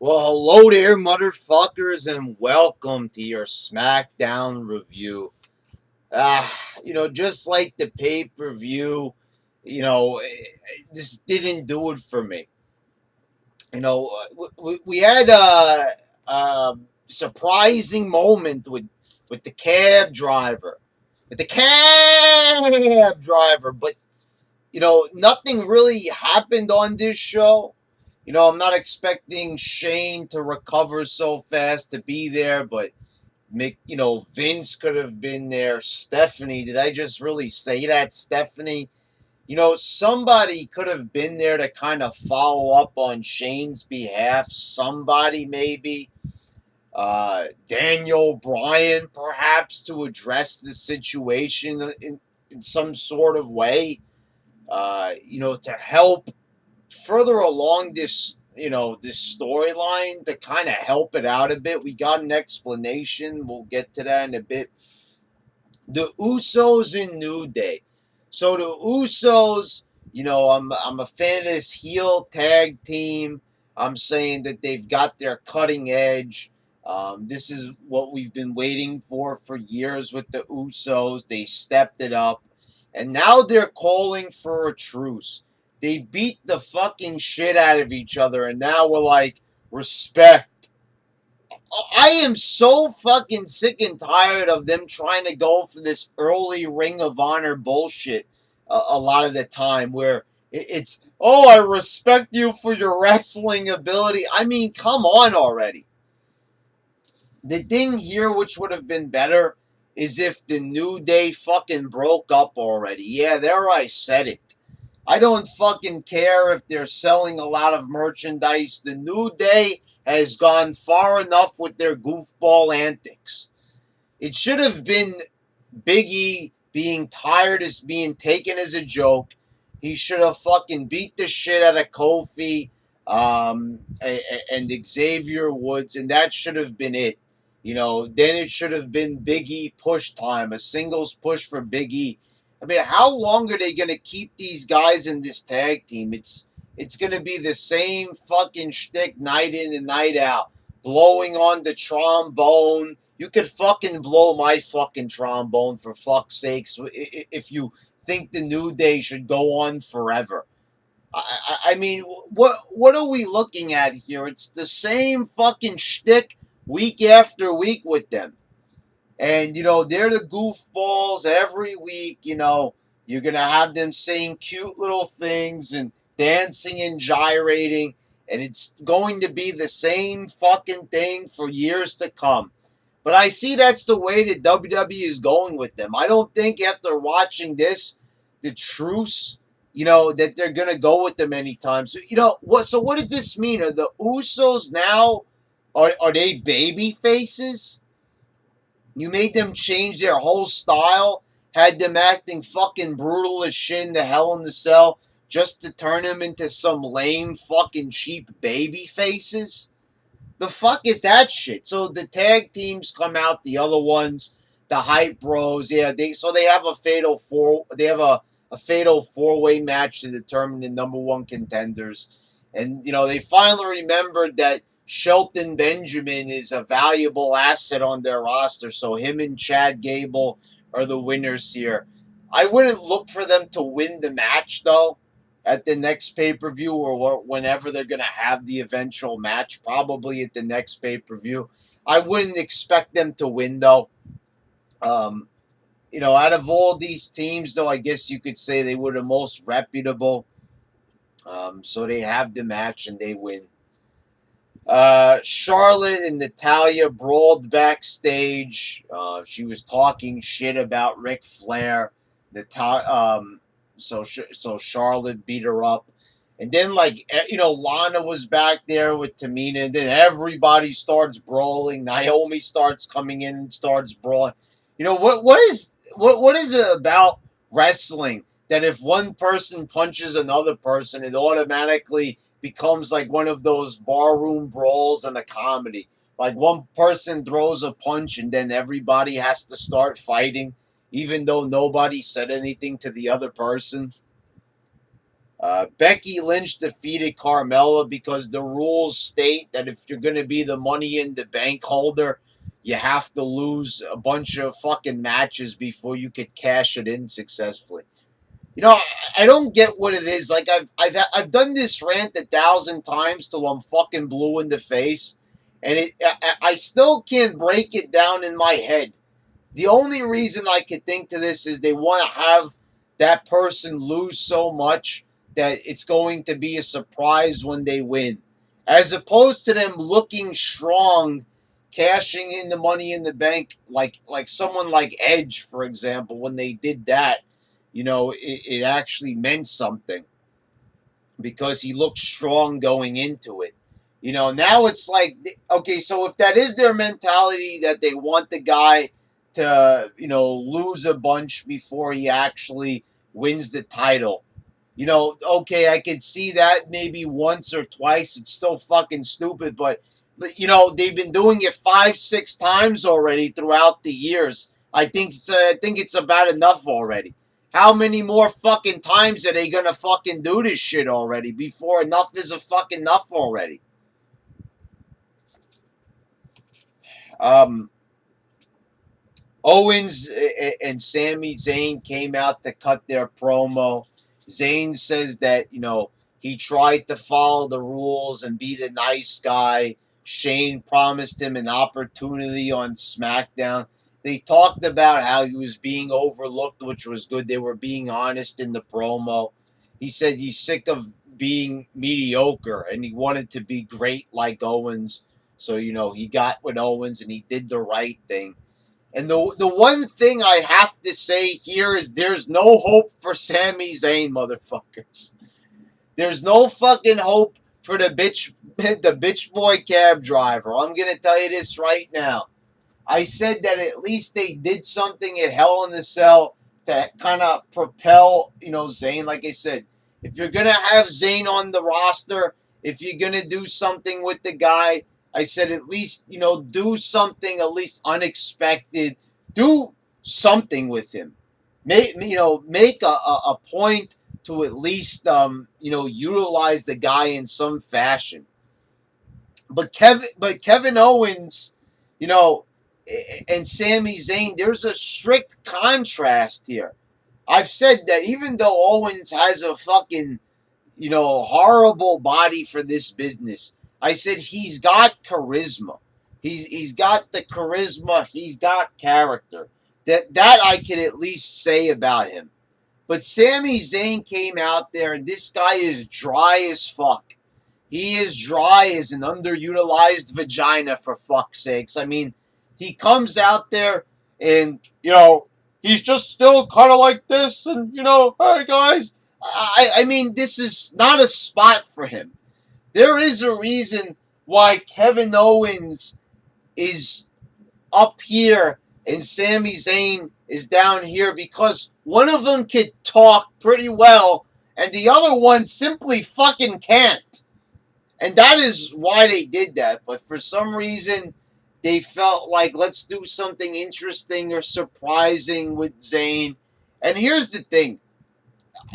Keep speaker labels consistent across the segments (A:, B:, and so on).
A: Well, hello there, motherfuckers, and welcome to your Smackdown review. Just like the pay-per-view, this didn't do it for me. We had a surprising moment with the cab driver, but nothing really happened on this show. I'm not expecting Shane to recover so fast to be there, but Vince could have been there. Stephanie, did I just really say that, Stephanie? Somebody could have been there to kind of follow up on Shane's behalf. Somebody, maybe. Daniel Bryan, perhaps, to address the situation in some sort of way. To help further along this storyline, to kind of help it out a bit. We got an explanation. We'll get to that in a bit. The Usos in New Day. So the Usos, I'm a fan of this heel tag team. I'm saying that they've got their cutting edge. This is what we've been waiting for years with the Usos. They stepped it up. And now they're calling for a truce. They beat the fucking shit out of each other, and now we're like, respect. I am so fucking sick and tired of them trying to go for this early Ring of Honor bullshit a lot of the time, where it's, oh, I respect you for your wrestling ability. I mean, come on already. The thing here, which would have been better, is if the New Day fucking broke up already. Yeah, there I said it. I don't fucking care if they're selling a lot of merchandise. The New Day has gone far enough with their goofball antics. It should have been Big E being tired as being taken as a joke. He should have fucking beat the shit out of Kofi and Xavier Woods, and that should have been it. Then it should have been Big E push time, a singles push for Big E. I mean, how long are they going to keep these guys in this tag team? It's going to be the same fucking shtick night in and night out. Blowing on the trombone. You could fucking blow my fucking trombone, for fuck's sakes, if you think the New Day should go on forever. I mean, what are we looking at here? It's the same fucking shtick week after week with them. And, they're the goofballs every week. You're going to have them saying cute little things and dancing and gyrating. And it's going to be the same fucking thing for years to come. But I see that's the way that WWE is going with them. I don't think after watching this, the truce, that they're going to go with them anytime. So, what does this mean? Are the Usos now, are they baby faces? You made them change their whole style, had them acting fucking brutal as shit in the Hell in the Cell, just to turn them into some lame fucking cheap baby faces? The fuck is that shit? So the tag teams come out, the other ones, the Hype Bros, yeah, they have a fatal four-way match to determine the number one contenders. And they finally remembered that Shelton Benjamin is a valuable asset on their roster, so him and Chad Gable are the winners here. I wouldn't look for them to win the match, though, at the next pay-per-view or whenever they're going to have the eventual match, probably at the next pay-per-view. I wouldn't expect them to win, though. Out of all these teams, though, I guess you could say they were the most reputable. So they have the match and they win. Charlotte and Natalya brawled backstage. She was talking shit about Ric Flair. So Charlotte beat her up. And then, Lana was back there with Tamina. And then everybody starts brawling. Naomi starts coming in and starts brawling. What is it about wrestling that if one person punches another person, it automatically becomes like one of those barroom brawls in a comedy? Like one person throws a punch and then everybody has to start fighting, even though nobody said anything to the other person. Becky Lynch defeated Carmella because the rules state that if you're going to be the Money in the Bank holder, you have to lose a bunch of fucking matches before you could cash it in successfully. You know, I don't get what it is. Like I've done this rant 1,000 times till I'm fucking blue in the face, and I still can't break it down in my head. The only reason I could think to this is they want to have that person lose so much that it's going to be a surprise when they win, as opposed to them looking strong, cashing in the Money in the Bank, like someone like Edge, for example. When they did that, it actually meant something because he looked strong going into it. Now it's like, okay, so if that is their mentality, that they want the guy to, lose a bunch before he actually wins the title, okay, I could see that maybe once or twice. It's still fucking stupid, but they've been doing it 5-6 times already throughout the years. I think it's about enough already. How many more fucking times are they gonna fucking do this shit already before enough is a fucking enough already? Owens and Sami Zayn came out to cut their promo. Zayn says that, he tried to follow the rules and be the nice guy. Shane promised him an opportunity on SmackDown. They talked about how he was being overlooked, which was good. They were being honest in the promo. He said he's sick of being mediocre and he wanted to be great like Owens. So, he got with Owens and he did the right thing. And the one thing I have to say here is there's no hope for Sami Zayn, motherfuckers. There's no fucking hope for the bitch boy cab driver. I'm gonna tell you this right now. I said that at least they did something at Hell in a Cell to kind of propel, Zayn. Like I said, if you're gonna have Zayn on the roster, if you're gonna do something with the guy, I said at least, do something at least unexpected. Do something with him. Make a point to at least, utilize the guy in some fashion. But Kevin Owens, and Sami Zayn, there's a strict contrast here. I've said that even though Owens has a fucking, horrible body for this business, I said he's got charisma. He's got the charisma. He's got character. That I can at least say about him. But Sami Zayn came out there, and this guy is dry as fuck. He is dry as an underutilized vagina, for fuck's sakes. I mean, he comes out there and, he's just still kind of like this. And, hey, guys. I mean, this is not a spot for him. There is a reason why Kevin Owens is up here and Sami Zayn is down here, because one of them can talk pretty well and the other one simply fucking can't. And that is why they did that. But for some reason, they felt like, let's do something interesting or surprising with Zayn. And here's the thing.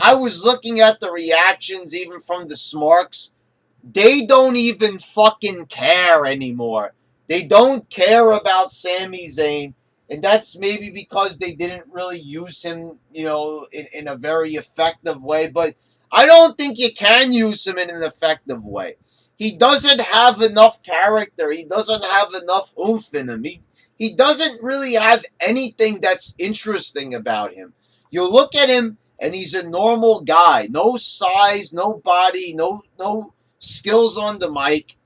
A: I was looking at the reactions even from the Smarks. They don't even fucking care anymore. They don't care about Sami Zayn. And that's maybe because they didn't really use him, in a very effective way. But I don't think you can use him in an effective way. He doesn't have enough character. He doesn't have enough oomph in him. He doesn't really have anything that's interesting about him. You look at him, and he's a normal guy. No size, no body, no skills on the mic.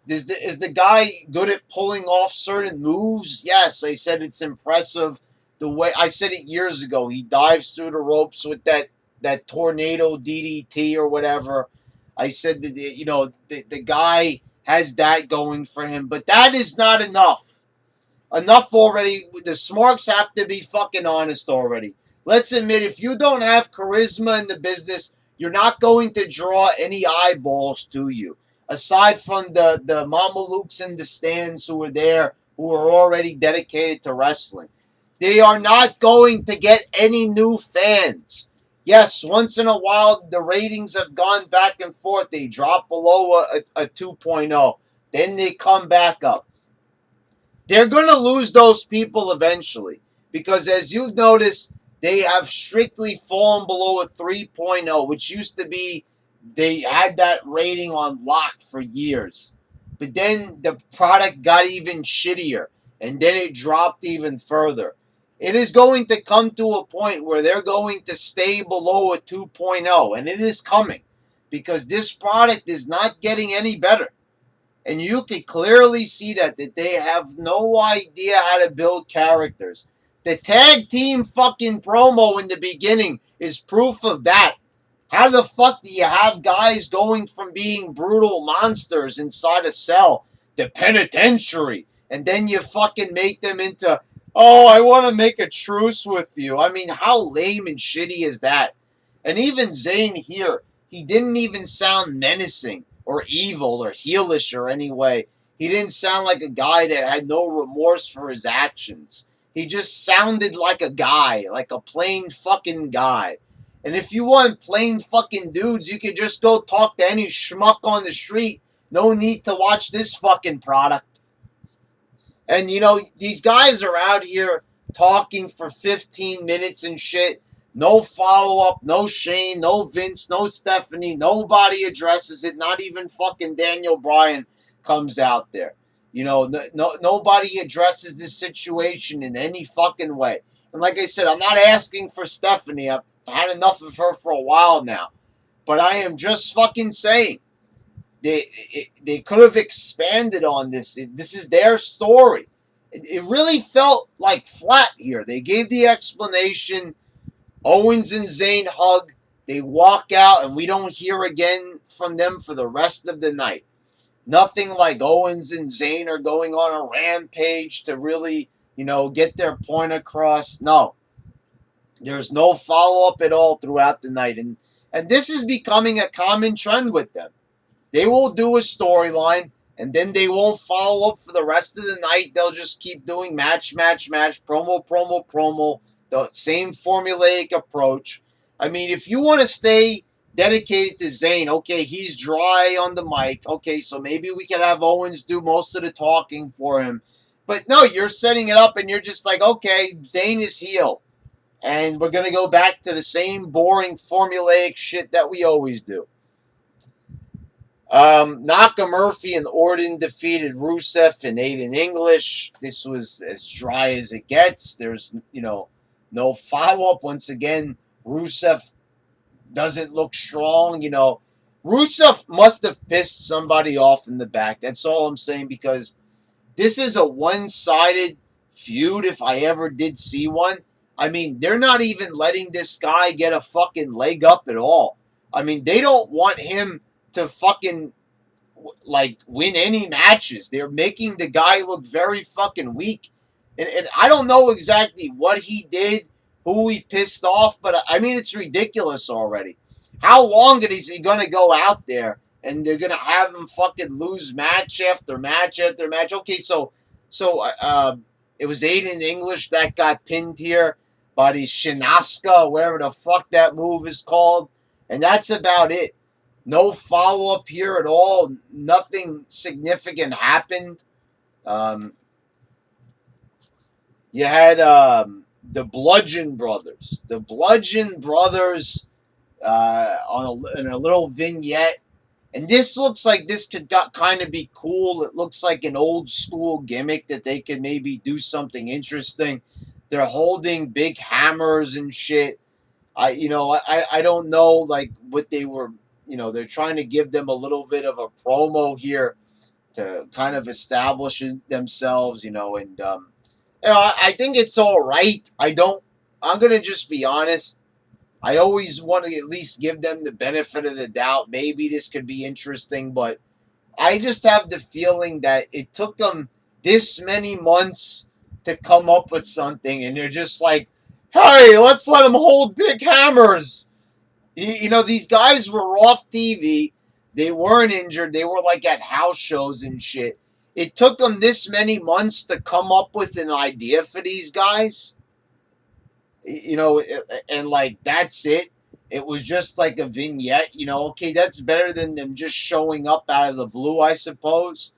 A: Is the guy good at pulling off certain moves? Yes, I said it's impressive. The way I said it years ago, he dives through the ropes with that tornado DDT or whatever. I said that the guy has that going for him, but that is not enough. Enough already. The Smarks have to be fucking honest already. Let's admit, if you don't have charisma in the business, you're not going to draw any eyeballs to you. Aside from the Mamalukes in the stands who are there, who are already dedicated to wrestling. They are not going to get any new fans. Yes, once in a while, the ratings have gone back and forth. They drop below a 2.0. Then they come back up. They're going to lose those people eventually. Because as you've noticed, they have strictly fallen below a 3.0, which used to be, they had that rating on lock for years. But then the product got even shittier. And then it dropped even further. It is going to come to a point where they're going to stay below a 2.0, and it is coming because this product is not getting any better. And you can clearly see that they have no idea how to build characters. The tag team fucking promo in the beginning is proof of that. How the fuck do you have guys going from being brutal monsters inside a cell, the penitentiary, and then you fucking make them into, oh, I want to make a truce with you. I mean, how lame and shitty is that? And even Zayn here, he didn't even sound menacing or evil or heelish or any way. He didn't sound like a guy that had no remorse for his actions. He just sounded like a guy, like a plain fucking guy. And if you want plain fucking dudes, you could just go talk to any schmuck on the street. No need to watch this fucking product. And, you know, these guys are out here talking for 15 minutes and shit. No follow-up, no Shane, no Vince, no Stephanie. Nobody addresses it. Not even fucking Daniel Bryan comes out there. You know, nobody addresses this situation in any fucking way. And like I said, I'm not asking for Stephanie. I've had enough of her for a while now. But I am just fucking saying, they could have expanded on this. This is their story. It really felt like flat here. They gave the explanation. Owens and Zayn hug. They walk out, and we don't hear again from them for the rest of the night. Nothing like Owens and Zayn are going on a rampage to really, you know, get their point across. No. There's no follow-up at all throughout the night. And this is becoming a common trend with them. They will do a storyline, and then they won't follow up for the rest of the night. They'll just keep doing match, promo. The same formulaic approach. I mean, if you want to stay dedicated to Zayn, okay, he's dry on the mic. Okay, so maybe we can have Owens do most of the talking for him. But no, you're setting it up, and you're just like, okay, Zayn is heel. And we're going to go back to the same boring formulaic shit that we always do. Nakamurphy and Orton defeated Rusev and Aiden English. This was as dry as it gets. There's, you know, no follow-up. Once again, Rusev doesn't look strong. You know, Rusev must have pissed somebody off in the back. That's all I'm saying, because this is a one-sided feud if I ever did see one. I mean, they're not even letting this guy get a fucking leg up at all. I mean, they don't want him to fucking, like, win any matches. They're making the guy look very fucking weak. And I don't know exactly what he did, who he pissed off, but I mean, it's ridiculous already. How long is he going to go out there and they're going to have him fucking lose match after match after match? Okay, so it was Aiden English that got pinned here by the Shinaska, whatever the fuck that move is called. And that's about it. No follow-up here at all. Nothing significant happened. You had the Bludgeon Brothers. The Bludgeon Brothers in a little vignette. And this looks like this could kind of be cool. It looks like an old school gimmick that they could maybe do something interesting. They're holding big hammers and shit. I don't know like what they were. You know, they're trying to give them a little bit of a promo here to kind of establish themselves. You know, and I think it's all right. I'm gonna just be honest. I always want to at least give them the benefit of the doubt. Maybe this could be interesting, but I just have the feeling that it took them this many months to come up with something, and they're just like, hey, let's let them hold big hammers. You know, these guys were off TV. They weren't injured. They were like at house shows and shit. It took them this many months to come up with an idea for these guys. You know, and like, that's it. It was just like a vignette, okay, that's better than them just showing up out of the blue, I suppose.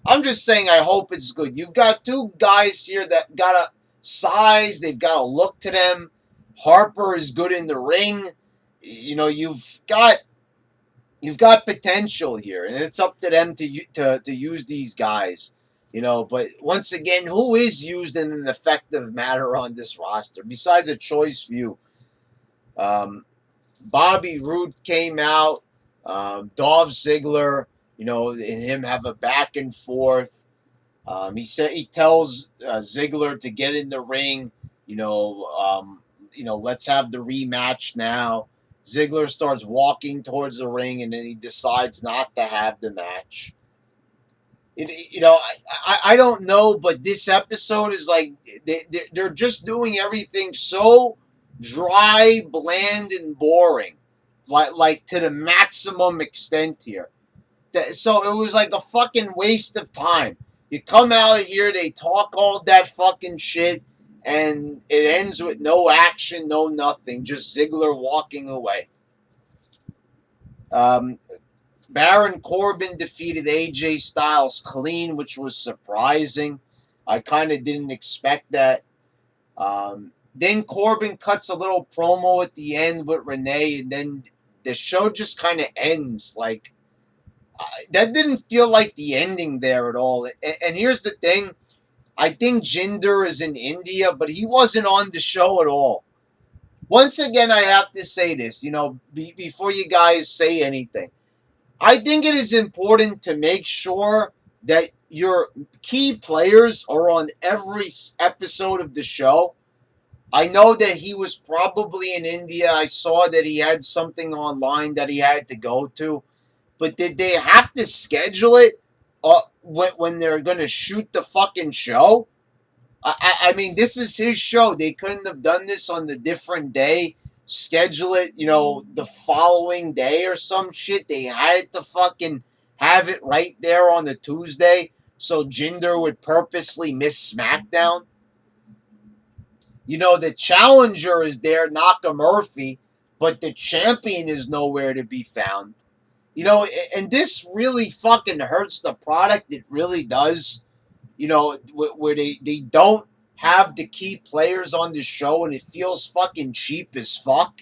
A: I'm just saying I hope it's good. You've got two guys here that got a size, they've got a look to them. Harper is good in the ring. You've got potential here, and it's up to them to use these guys. But once again, who is used in an effective manner on this roster besides a choice few? Bobby Roode came out. Dolph Ziggler, and him have a back and forth. He tells Ziggler to get in the ring. Let's have the rematch now. Ziggler starts walking towards the ring, and then he decides not to have the match. I don't know, but this episode is like they're just doing everything so dry, bland, and boring, like to the maximum extent here. So it was like a fucking waste of time. You come out here, they talk all that fucking shit, and it ends with no action, no nothing, just Ziggler walking away. Baron Corbin defeated AJ Styles clean, which was surprising. I kind of didn't expect that. Then Corbin cuts a little promo at the end with Renee, and then the show just kind of ends. Like, that didn't feel like the ending there at all. And here's the thing. I think Jinder is in India, but he wasn't on the show at all. Once again, I have to say this, before you guys say anything. I think it is important to make sure that your key players are on every episode of the show. I know that he was probably in India. I saw that he had something online that he had to go to. But did they have to schedule it when they're going to shoot the fucking show? I mean, this is his show. They couldn't have done this on the different day. Schedule it, the following day or some shit. They had to fucking have it right there on the Tuesday so Jinder would purposely miss SmackDown. The challenger is there, Naka Murphy, but the champion is nowhere to be found. And this really fucking hurts the product. It really does. Where they don't have the key players on the show and it feels fucking cheap as fuck.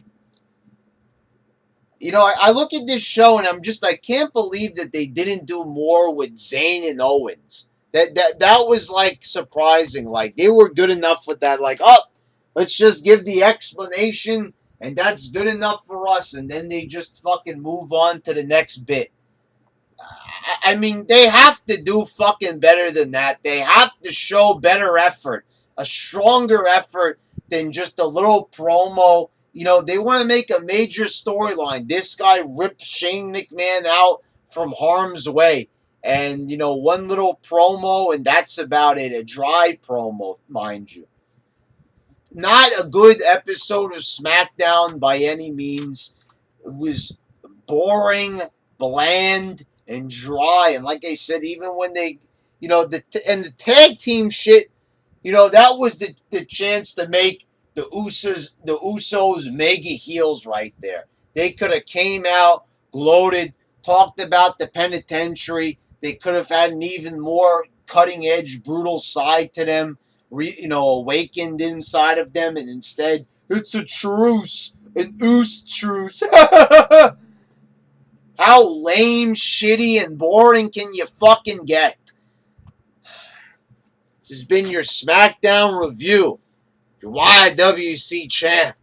A: I look at this show and I can't believe that they didn't do more with Zayn and Owens. That was like surprising. Like they were good enough with that. Like, let's just give the explanation and that's good enough for us. And then they just fucking move on to the next bit. I mean, they have to do fucking better than that. They have to show better effort. A stronger effort than just a little promo. They want to make a major storyline. This guy rips Shane McMahon out from harm's way. And, one little promo, and that's about it. A dry promo, mind you. Not a good episode of SmackDown by any means. It was boring, bland, and dry. And like I said, even when they, the tag team shit, that was the chance to make the Usos mega heels right there. They could have came out, gloated, talked about the penitentiary. They could have had an even more cutting-edge, brutal side to them, awakened inside of them, and instead, it's a truce, an Us truce. How lame, shitty, and boring can you fucking get? This has been your SmackDown review. Your YWC champ.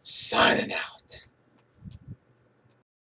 A: Signing out.